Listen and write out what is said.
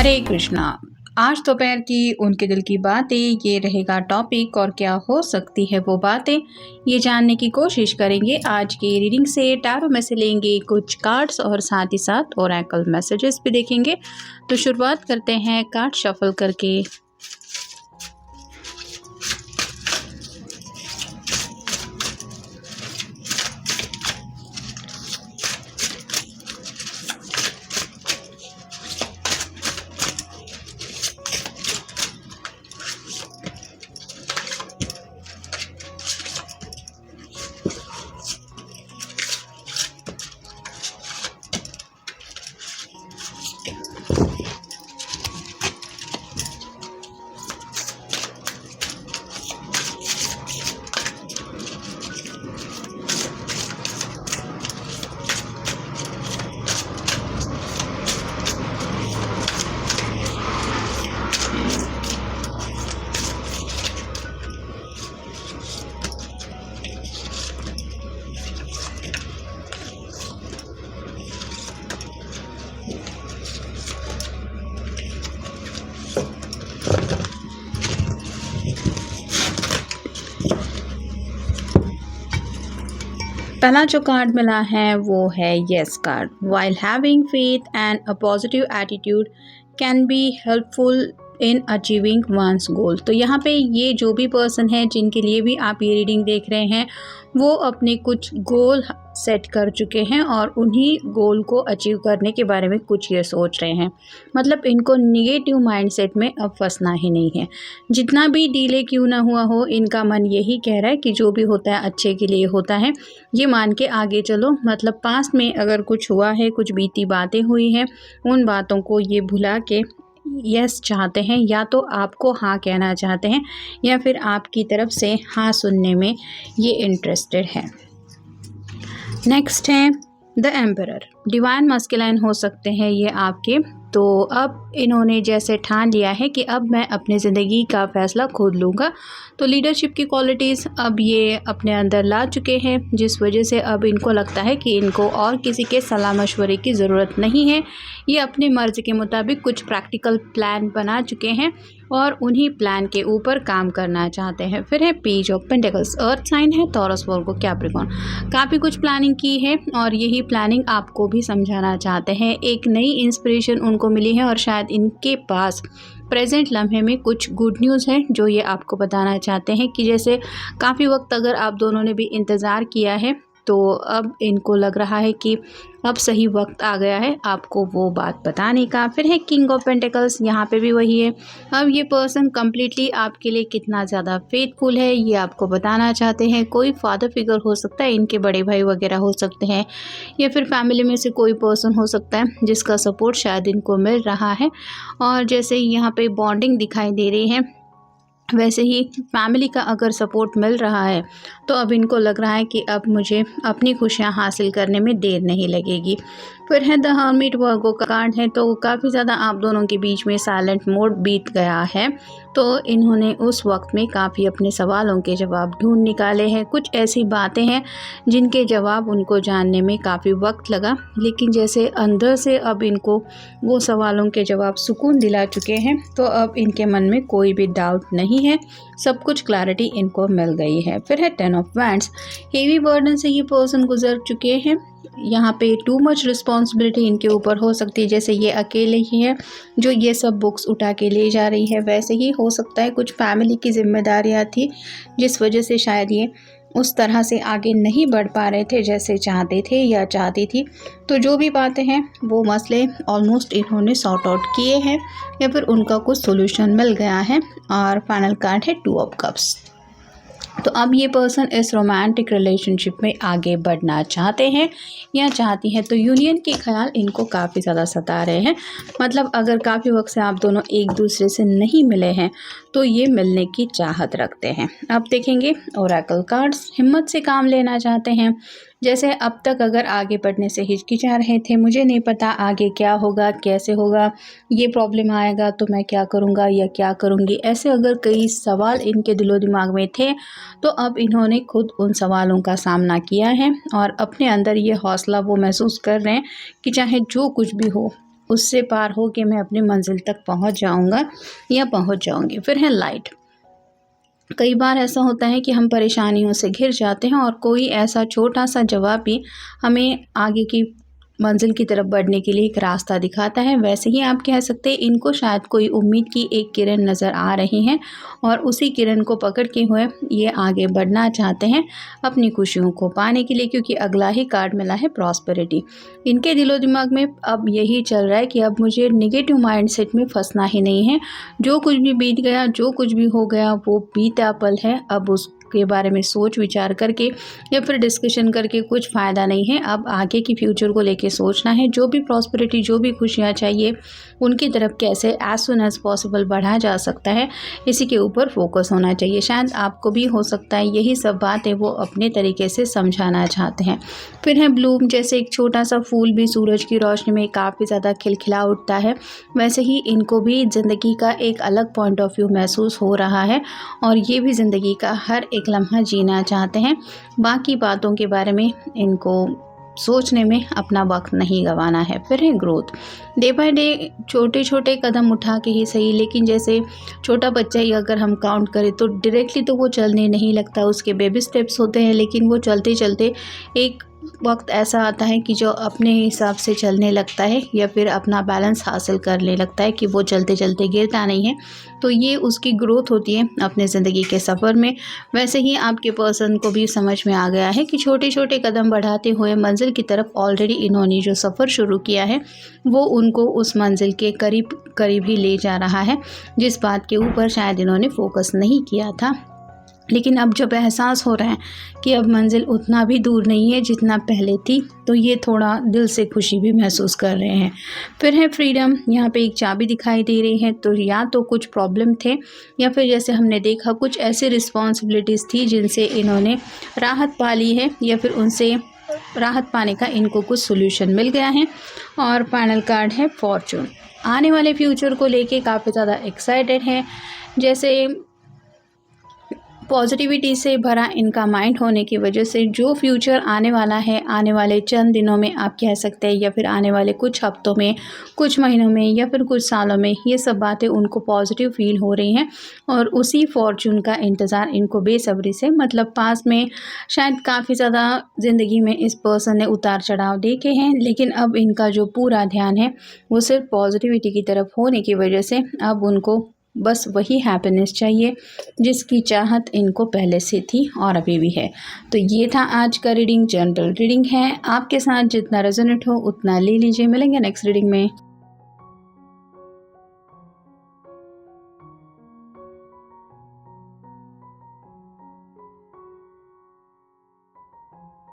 हरे कृष्णा। आज दोपहर की उनके दिल की बातें ये रहेगा टॉपिक, और क्या हो सकती है वो बातें ये जानने की कोशिश करेंगे। आज की रीडिंग से टैरो में से लेंगे कुछ कार्ड्स और साथ ही साथ ओरेकल मैसेजेस भी देखेंगे। तो शुरुआत करते हैं कार्ड शफल करके। पहला जो कार्ड मिला है वो है yes card. While having faith and a positive attitude can be helpful in achieving one's goal. तो यहाँ पे ये जो भी पर्सन है जिनके लिए भी आप ये रीडिंग देख रहे हैं वो अपने कुछ गोल सेट कर चुके हैं और उन्हीं गोल को अचीव करने के बारे में कुछ ये सोच रहे हैं। मतलब इनको निगेटिव माइंडसेट में अब फंसना ही नहीं है। जितना भी डिले क्यों ना हुआ हो, इनका मन यही कह रहा है कि जो भी होता है अच्छे के लिए होता है, ये मान के आगे चलो। मतलब पास्ट में अगर कुछ हुआ है, कुछ बीती बातें हुई हैं, उन बातों को ये भुला के यस चाहते हैं, या तो आपको हाँ कहना चाहते हैं या फिर आपकी तरफ से हाँ सुनने में ये इंटरेस्टेड है। नेक्स्ट है द एम्परर। डिवाइन मस्कुलाइन हो सकते हैं ये आपके। तो अब इन्होंने जैसे ठान लिया है कि अब मैं अपनी ज़िंदगी का फ़ैसला खुद लूँगा। तो लीडरशिप की क्वालिटीज़ अब ये अपने अंदर ला चुके हैं, जिस वजह से अब इनको लगता है कि इनको और किसी के सलाह मशवरे की ज़रूरत नहीं है। ये अपनी मर्ज़ी के मुताबिक कुछ प्रैक्टिकल प्लान बना चुके हैं और उन्हीं प्लान के ऊपर काम करना चाहते हैं। फिर है page of pentacles. Earth sign है टॉरस, वर्गो, कैप्रिकॉर्न। काफ़ी कुछ प्लानिंग की है और यही प्लानिंग आपको भी समझाना चाहते हैं। एक नई इंस्पिरेशन उनको मिली है और शायद इनके पास प्रेजेंट लम्हे में कुछ गुड न्यूज़ है जो ये आपको बताना चाहते हैं कि जैसे काफ़ी वक्त अगर आप दोनों ने भी इंतज़ार किया है तो अब इनको लग रहा है कि अब सही वक्त आ गया है आपको वो बात बताने का। फिर है किंग ऑफ पेंटिकल्स। यहाँ पे भी वही है। अब ये पर्सन कम्प्लीटली आपके लिए कितना ज़्यादा फेथफुल है ये आपको बताना चाहते हैं। कोई फादर फिगर हो सकता है, इनके बड़े भाई वगैरह हो सकते हैं, या फिर फैमिली में से कोई पर्सन हो सकता है जिसका सपोर्ट शायद इनको मिल रहा है। और जैसे यहाँ पे बॉन्डिंग दिखाई दे रही है, वैसे ही फैमिली का अगर सपोर्ट मिल रहा है तो अब इनको लग रहा है कि अब मुझे अपनी खुशियां हासिल करने में देर नहीं लगेगी। फिर है द हर्मिट, वर्गो का कार्ड है। तो काफ़ी ज़्यादा आप दोनों के बीच में साइलेंट मोड बीत गया है। तो इन्होंने उस वक्त में काफ़ी अपने सवालों के जवाब ढूंढ निकाले हैं। कुछ ऐसी बातें हैं जिनके जवाब उनको जानने में काफ़ी वक्त लगा, लेकिन जैसे अंदर से अब इनको वो सवालों के जवाब सुकून दिला चुके हैं तो अब इनके मन में कोई भी डाउट नहीं है, सब कुछ क्लैरिटी इनको मिल गई है। फिर है ten of wands. Heavy burden से ये पर्सन गुजर चुके हैं। यहाँ पे टू मच रिस्पॉन्सिबिलिटी इनके ऊपर हो सकती है, जैसे ये अकेले ही है जो ये सब बुक्स उठा के ले जा रही है, वैसे ही हो सकता है कुछ फैमिली की जिम्मेदारियाँ थी जिस वजह से शायद ये उस तरह से आगे नहीं बढ़ पा रहे थे जैसे चाहते थे या चाहती थी। तो जो भी बातें हैं वो मसले ऑलमोस्ट इन्होंने सॉर्ट आउट किए हैं या फिर उनका कुछ सोल्यूशन मिल गया है। और फाइनल कार्ड है टू ऑफ कप्स। तो अब ये पर्सन इस रोमांटिक रिलेशनशिप में आगे बढ़ना चाहते हैं या चाहती हैं। तो यूनियन के ख्याल इनको काफ़ी ज़्यादा सता रहे हैं। मतलब अगर काफ़ी वक्त से आप दोनों एक दूसरे से नहीं मिले हैं तो ये मिलने की चाहत रखते हैं। अब देखेंगे ओरेकल कार्ड्स। हिम्मत से काम लेना चाहते हैं। जैसे अब तक अगर आगे बढ़ने से हिचकिचा रहे थे, मुझे नहीं पता आगे क्या होगा, कैसे होगा, ये प्रॉब्लम आएगा तो मैं क्या करूँगा या क्या करूँगी, ऐसे अगर कई सवाल इनके दिलो दिमाग में थे तो अब इन्होंने खुद उन सवालों का सामना किया है और अपने अंदर ये हौसला वो महसूस कर रहे हैं कि चाहे जो कुछ भी हो उससे पार हो के मैं अपनी मंजिल तक पहुंच जाऊंगा या पहुंच जाऊंगी। फिर है लाइट। कई बार ऐसा होता है कि हम परेशानियों से घिर जाते हैं और कोई ऐसा छोटा सा जवाब भी हमें आगे की मंजिल की तरफ बढ़ने के लिए एक रास्ता दिखाता है। वैसे ही आप कह सकते हैं इनको शायद कोई उम्मीद की एक किरण नज़र आ रही है और उसी किरण को पकड़ के हुए ये आगे बढ़ना चाहते हैं अपनी खुशियों को पाने के लिए, क्योंकि अगला ही कार्ड मिला है प्रॉस्पेरिटी। इनके दिलो दिमाग में अब यही चल रहा है कि अब मुझे नेगेटिव माइंडसेट में फंसना ही नहीं है। जो कुछ भी बीत गया, जो कुछ भी हो गया वो बीता पल है। अब उस के बारे में सोच विचार करके या फिर डिस्कशन करके कुछ फ़ायदा नहीं है। अब आगे की फ्यूचर को लेके सोचना है। जो भी प्रॉस्पेरिटी, जो भी खुशियाँ चाहिए उनकी तरफ कैसे एज सुन एज पॉसिबल बढ़ा जा सकता है, इसी के ऊपर फोकस होना चाहिए। शायद आपको भी हो सकता है यही सब बातें वो अपने तरीके से समझाना चाहते हैं। फिर है ब्लूम। जैसे एक छोटा सा फूल भी सूरज की रोशनी में काफ़ी ज़्यादा खिलखिला उठता है, वैसे ही इनको भी ज़िंदगी का एक अलग पॉइंट ऑफ व्यू महसूस हो रहा है और ये भी ज़िंदगी का हर एक लम्हा जीना चाहते हैं। बाकी बातों के बारे में इनको सोचने में अपना वक्त नहीं गंवाना है। फिर है ग्रोथ। डे बाय डे छोटे छोटे कदम उठा के ही सही, लेकिन जैसे छोटा बच्चा ही अगर हम काउंट करें तो डायरेक्टली तो वो चलने नहीं लगता, उसके बेबी स्टेप्स होते हैं, लेकिन वो चलते चलते एक वक्त ऐसा आता है कि जो अपने हिसाब से चलने लगता है या फिर अपना बैलेंस हासिल करने लगता है कि वो चलते चलते गिरता नहीं है। तो ये उसकी ग्रोथ होती है अपने ज़िंदगी के सफ़र में। वैसे ही आपके पर्सन को भी समझ में आ गया है कि छोटे छोटे कदम बढ़ाते हुए मंजिल की तरफ ऑलरेडी इन्होंने जो सफ़र शुरू किया है वो उनको उस मंजिल के करीब करीब ही ले जा रहा है, जिस बात के ऊपर शायद इन्होंने फोकस नहीं किया था। लेकिन अब जब एहसास हो रहा है कि अब मंजिल उतना भी दूर नहीं है जितना पहले थी, तो ये थोड़ा दिल से खुशी भी महसूस कर रहे हैं। फिर है फ्रीडम। यहाँ पे एक चाबी दिखाई दे रही है, तो या तो कुछ प्रॉब्लम थे या फिर जैसे हमने देखा कुछ ऐसी रिस्पॉन्सिबिलिटीज़ थी जिनसे इन्होंने राहत पा ली है या फिर उनसे राहत पाने का इनको कुछ सोल्यूशन मिल गया है। और फाइनल कार्ड है फॉर्चून। आने वाले फ्यूचर को लेके काफ़ी ज़्यादा एक्साइटेड है। जैसे पॉजिटिविटी से भरा इनका माइंड होने की वजह से जो फ्यूचर आने वाला है, आने वाले चंद दिनों में आप कह सकते हैं या फिर आने वाले कुछ हफ्तों में, कुछ महीनों में या फिर कुछ सालों में, ये सब बातें उनको पॉजिटिव फील हो रही हैं और उसी फॉर्चून का इंतज़ार इनको बेसब्री से, मतलब पास में शायद काफ़ी ज़्यादा ज़िंदगी में इस पर्सन ने उतार चढ़ाव देखे हैं, लेकिन अब इनका जो पूरा ध्यान है वो सिर्फ पॉजिटिविटी की तरफ होने की वजह से अब उनको बस वही हैप्पीनेस चाहिए जिसकी चाहत इनको पहले से थी और अभी भी है। तो ये था आज का रीडिंग। जनरल रीडिंग है, आपके साथ जितना रेजोनेट हो उतना ले लीजिए। मिलेंगे नेक्स्ट रीडिंग में।